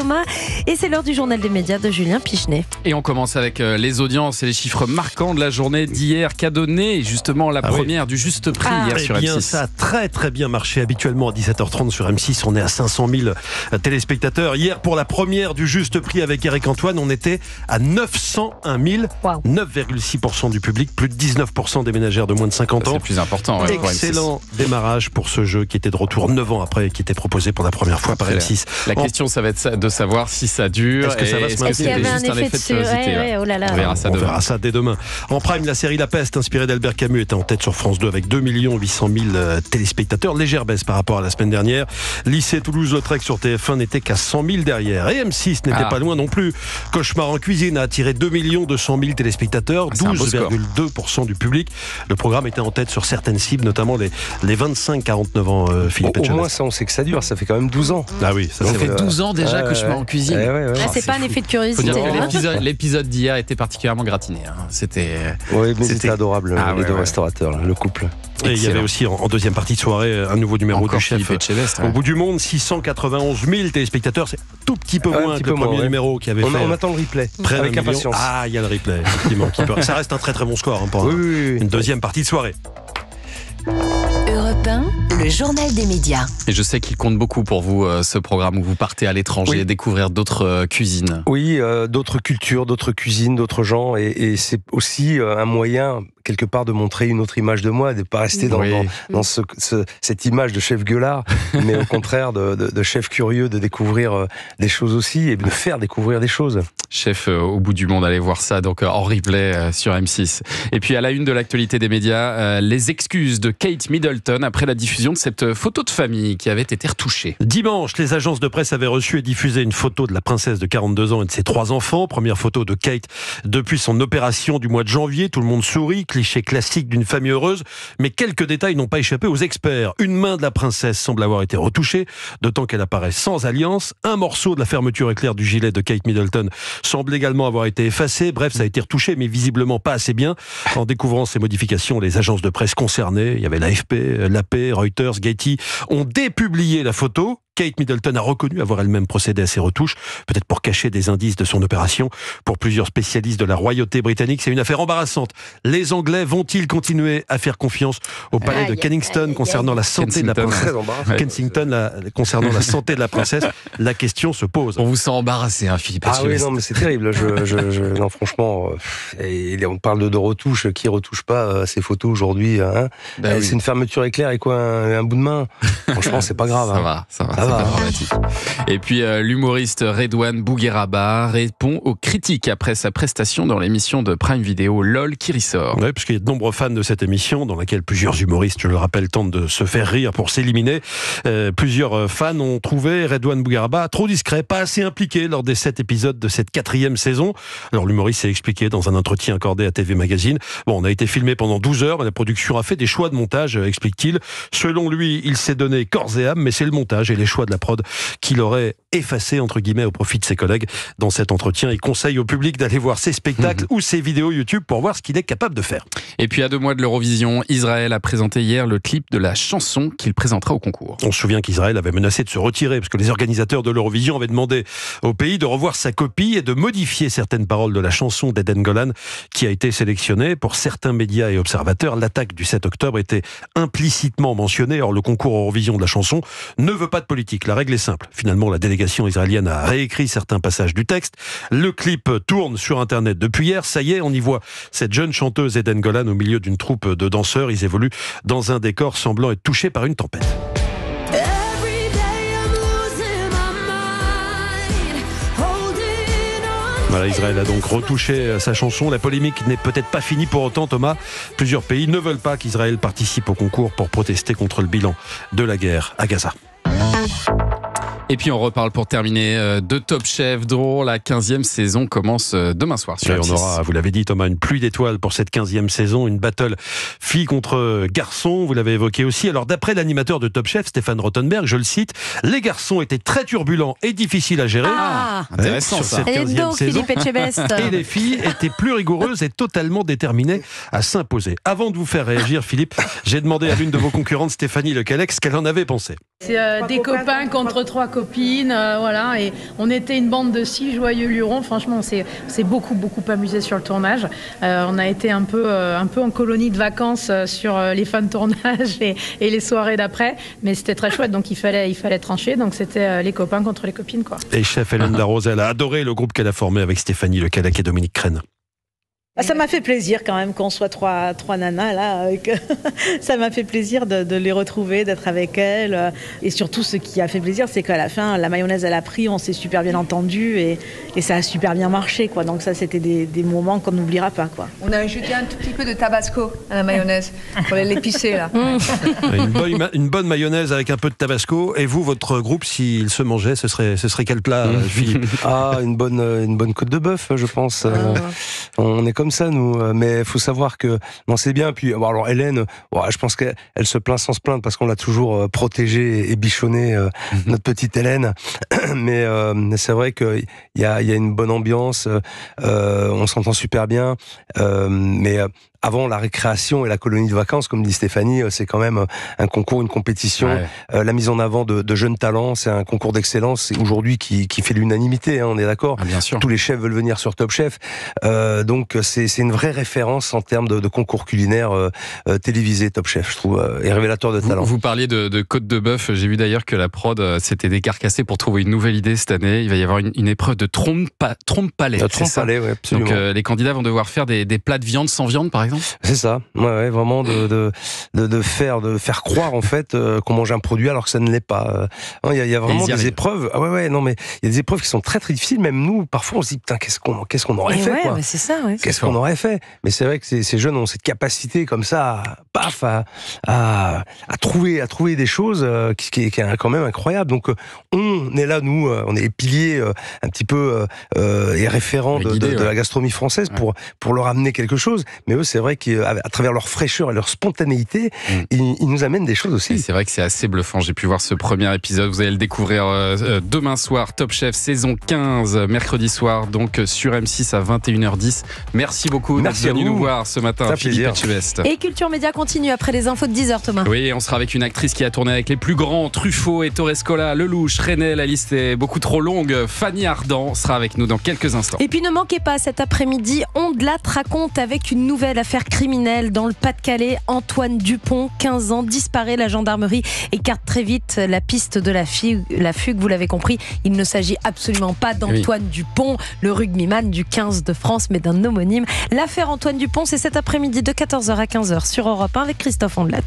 Thomas. Et c'est l'heure du journal des médias de Julien Pichenet. Et on commence avec les audiences et les chiffres marquants de la journée d'hier qu'a donné justement la première du Juste Prix hier sur M6. Ça a très bien marché. Habituellement à 17h30 sur M6, on est à 500 000 téléspectateurs. Hier, pour la première du Juste Prix avec Eric Antoine, on était à 901 000, 9,6% du public, plus de 19% des ménagères de moins de 50 ans. C'est plus important. Ouais, excellent démarrage pour ce jeu qui était de retour 9 ans après, qui était proposé pour la première fois par M6. La question, ça va être de savoir si ça dure. Est-ce que ça va se maintenir? Est-ce qu'il y avait un effet de curiosité? On verra ça dès demain. En prime, la série La Peste, inspirée d'Albert Camus, était en tête sur France 2 avec 2 800 000 téléspectateurs. Légère baisse par rapport à la semaine dernière. Lycée Toulouse-Lautrec sur TF1 n'était qu'à 100 000 derrière. Et M6 n'était pas loin non plus. Cauchemar en cuisine a attiré 2 200 000 téléspectateurs, 12,2% du public. Le programme était en tête sur certaines cibles, notamment les 25-49 ans, Philippe Au moins, ça, on sait que ça dure. Ça fait quand même 12 ans. Ah oui, ça fait 12 ans déjà Cauchemar en cuisine. C'est pas un effet de curiosité. Faut dire que l'épisode d'hier était particulièrement gratiné. C'était adorable, les deux restaurateurs, le couple. Et il y avait aussi en deuxième partie de soirée un nouveau numéro du chef Etchebest, au bout du monde, 691 000 téléspectateurs, c'est tout petit peu moins que le premier numéro qui avait fait. On attend le replay avec impatience. Ah, il y a le replay, effectivement. Ça reste un très bon score pour une deuxième partie de soirée. Europe 1, le journal des médias. Et je sais qu'il compte beaucoup pour vous, ce programme où vous partez à l'étranger, découvrir d'autres cuisines. Oui, d'autres cultures, d'autres cuisines, d'autres gens. Et c'est aussi un moyen, quelque part, de montrer une autre image de moi, de ne pas rester dans cette image de chef gueulard, mais au contraire de chef curieux, de découvrir des choses aussi et de faire découvrir des choses. Chef au bout du monde, allez voir ça donc en replay sur M6. Et puis à la une de l'actualité des médias, les excuses de Kate Middleton après la diffusion de cette photo de famille qui avait été retouchée. Dimanche, les agences de presse avaient reçu et diffusé une photo de la princesse de 42 ans et de ses 3 enfants. Première photo de Kate depuis son opération du mois de janvier. Tout le monde sourit, cliché classique d'une famille heureuse. Mais quelques détails n'ont pas échappé aux experts. Une main de la princesse semble avoir été retouchée, d'autant qu'elle apparaît sans alliance. Un morceau de la fermeture éclair du gilet de Kate Middleton semble également avoir été effacé. Bref, ça a été retouché, mais visiblement pas assez bien. En découvrant ces modifications, les agences de presse concernées, il y avait l'AFP, l'AP, Reuters, Getty, ont dépublié la photo. Kate Middleton a reconnu avoir elle-même procédé à ces retouches, peut-être pour cacher des indices de son opération. Pour plusieurs spécialistes de la royauté britannique, c'est une affaire embarrassante. Les Anglais vont-ils continuer à faire confiance au palais de Kensington concernant la santé de la princesse? Concernant la santé de la princesse, la question se pose. On vous sent embarrassé, Philippe. Ah oui, non, mais c'est terrible. Non, franchement, on parle de retouches. Qui retouche pas ces photos aujourd'hui, C'est une fermeture éclair et quoi, un bout de main. Franchement, c'est pas grave. Ça va. C'est pas dramatique. Et puis l'humoriste Redouane Bougueraba répond aux critiques après sa prestation dans l'émission de Prime Video LOL qui ressort. Oui, parce qu'il y a de nombreux fans de cette émission dans laquelle plusieurs humoristes, je le rappelle, tentent de se faire rire pour s'éliminer. Plusieurs fans ont trouvé Redouane Bougueraba trop discret, pas assez impliqué lors des 7 épisodes de cette 4e saison. Alors l'humoriste s'est expliqué dans un entretien accordé à TV Magazine. On a été filmé pendant 12 heures, mais la production a fait des choix de montage, explique-t-il. Selon lui, il s'est donné corps et âme, mais c'est le montage et les choix de la prod qu'il aurait effacé entre guillemets au profit de ses collègues. Dans cet entretien, il conseille au public d'aller voir ses spectacles ou ses vidéos YouTube pour voir ce qu'il est capable de faire. Et puis à 2 mois de l'Eurovision, Israël a présenté hier le clip de la chanson qu'il présentera au concours. On se souvient qu'Israël avait menacé de se retirer parce que les organisateurs de l'Eurovision avaient demandé au pays de revoir sa copie et de modifier certaines paroles de la chanson d'Eden Golan qui a été sélectionnée. Pour certains médias et observateurs, l'attaque du 7 octobre était implicitement mentionnée. Or, le concours Eurovision de la chanson ne veut pas de politique. La règle est simple. Finalement, la délégation israélienne a réécrit certains passages du texte. Le clip tourne sur Internet depuis hier. Ça y est, on y voit cette jeune chanteuse Eden Golan au milieu d'une troupe de danseurs. Ils évoluent dans un décor semblant être touché par une tempête. Voilà, Israël a donc retouché sa chanson. La polémique n'est peut-être pas finie pour autant, Thomas. Plusieurs pays ne veulent pas qu'Israël participe au concours pour protester contre le bilan de la guerre à Gaza. Et puis on reparle pour terminer de Top Chef, dont la 15e saison commence demain soir sur M6. On aura, vous l'avez dit Thomas, une pluie d'étoiles pour cette 15e saison, une battle filles contre garçons, vous l'avez évoqué aussi. Alors d'après l'animateur de Top Chef, Stéphane Rothenberg, je le cite, les garçons étaient très turbulents et difficiles à gérer. Intéressant sur ça. cette 15e saison. Et les filles étaient plus rigoureuses et totalement déterminées à s'imposer. Avant de vous faire réagir, Philippe, j'ai demandé à l'une de vos concurrentes, Stéphanie Lecalec, ce qu'elle en avait pensé. C'est des copains contre 3 copains. copines, voilà. Et on était une bande de 6 joyeux lurons. Franchement, on s'est beaucoup amusé sur le tournage. On a été un peu en colonie de vacances sur les fins de tournage et les soirées d'après. Mais c'était très chouette, donc il fallait trancher. Donc c'était les copains contre les copines, quoi. Et chef Hélène Darroze, elle a adoré le groupe qu'elle a formé avec Stéphanie Lecallec et Dominique Crène. Ça m'a fait plaisir quand même qu'on soit trois nanas là. Ça m'a fait plaisir de les retrouver, d'être avec elles. Et surtout, ce qui a fait plaisir, c'est qu'à la fin, la mayonnaise elle a pris, on s'est super bien entendu et ça a super bien marché, quoi. Donc ça, c'était des moments qu'on n'oubliera pas, quoi. On a ajouté un tout petit peu de tabasco à la mayonnaise pour l'épicer là. Une bonne mayonnaise avec un peu de tabasco. Et vous, votre groupe, s'il se mangeait, ce serait quel plat, Philippe? Une bonne côte de bœuf, je pense. On est comme ça, nous. Mais il faut savoir que non, c'est bien. Puis alors Hélène, je pense qu'elle se plaint sans se plaindre parce qu'on l'a toujours protégée et bichonnée, notre petite Hélène. Mais c'est vrai qu'il y a une bonne ambiance. On s'entend super bien. Mais avant la récréation et la colonie de vacances, comme dit Stéphanie, c'est quand même un concours, une compétition. Ouais. La mise en avant de jeunes talents, c'est un concours d'excellence aujourd'hui qui fait l'unanimité, hein, on est d'accord. Bien sûr. Tous les chefs veulent venir sur Top Chef. Donc c'est une vraie référence en termes de concours culinaire télévisé, Top Chef, je trouve, et révélateur de talent. Vous parliez de côte de bœuf. J'ai vu d'ailleurs que la prod s'était décarcassée pour trouver une nouvelle idée cette année. Il va y avoir une épreuve de trompe-palais. Trompe-palais, oui, absolument. Donc les candidats vont devoir faire des plats de viande sans viande, par exemple. C'est ça, ouais, vraiment de faire croire en fait qu'on mange un produit alors que ça ne l'est pas. Il y a vraiment des épreuves. Non, mais il y a des épreuves qui sont très très difficiles. Même nous, parfois, on se dit putain, qu'est-ce qu'on aurait fait, quoi. C'est ça, ouais. Qu'est-ce qu'on aurait fait. Mais c'est vrai que ces jeunes ont cette capacité comme ça, à trouver des choses qui est quand même incroyable. Donc on est là, nous, on est les piliers un petit peu et référents de la gastronomie française pour leur amener quelque chose. Mais eux, c'est vrai qu'à travers leur fraîcheur et leur spontanéité, ils nous amènent des choses aussi. Et c'est vrai que c'est assez bluffant. J'ai pu voir ce premier épisode. Vous allez le découvrir demain soir. Top Chef saison 15, mercredi soir, donc sur M6 à 21h10. Merci beaucoup d'être venu nous voir ce matin, Philippe Etchebest. Et Culture Média continue après les infos de 10h, Thomas. Oui, on sera avec une actrice qui a tourné avec les plus grands, Truffaut et Torrescola, Lelouch, René. La liste est beaucoup trop longue. Fanny Ardant sera avec nous dans quelques instants. Et puis ne manquez pas cet après-midi, On de la raconte avec une nouvelle affaire criminelle dans le Pas-de-Calais. Antoine Dupont, 15 ans, disparaît. La gendarmerie écarte très vite la piste de la fugue. Vous l'avez compris, il ne s'agit absolument pas d'Antoine Dupont, le rugbyman du 15 de France, mais d'un homonyme. L'affaire Antoine Dupont, c'est cet après-midi de 14h à 15h sur Europe 1 avec Christophe Ondelat.